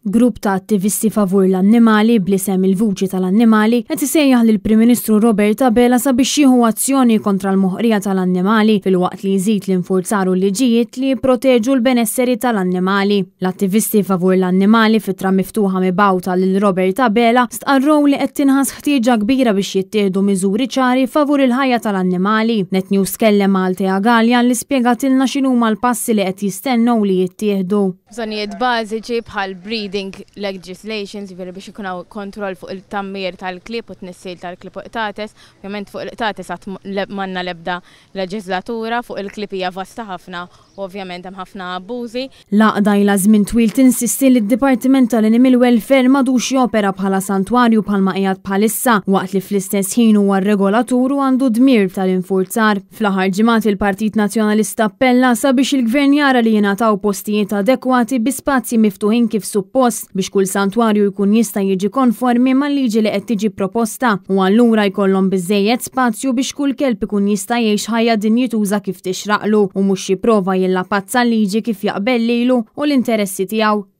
Grupp ta' attivisti favur l-annimali bl-isem il-Vuċi tal-Annimali qed isejjaħ lill-Prim Ministru Robert Abela sabiex jieħu azzjoni kontra l-moħqrija tal-annimali filwaqt li jżid l-infurzar u liġijiet li jipproteġu l-benesseri tal-annimali. L-attivisti favur l-annimali fitra miftuħa mibgħuta lil Robert Abela stqarrew li qed tinħass ħtieġa kbira biex jittieħdu miżuri ċari favur il-ħajja tal-annimali. NetNews kellem Altea Galja li spjegatilna x'inhuma l-passi li qed jistennew li jittieħdu. Bżonnijiet bażiċi bħal breeding legislations, jiġifieri biex ikun hawn kontroll fuq il-tammir tal-klieb u tnissil tal-klieb u qtates. Ovvjament fuq il-qtates qatt m'għandna l-ebda leġislatura, fuq il-klieb hija vasta ħafna u ovvjament hemm ħafna abbużi. Laqda ilha żmien twil tinsisti li d-Dipartiment tal-Animal Welfare m'għadux jopera bħala santwarju bħalma qiegħed bħalissa waqt li fl-istess ħin huwa r-regolatur u għandu dmir tal-infurzar. Fl-aħħar ġimgħat il-Partit Nazzjonalista appella sabiex il-Gvern jara li jingħataw postijiet adekwati bi spazji miftuħin kif suppost biex kull santwarju jkun jista' jiġi konformi mal-liġi li qed tiġi proposta u allura jkollhom biżejjed spazju biex kull kelb ikun jista' jgħix ħajja dinjituża kif tixraqlu u mhux jipprova jillapazza l-liġi kif jaqbel lilu u l-interessi tiegħu.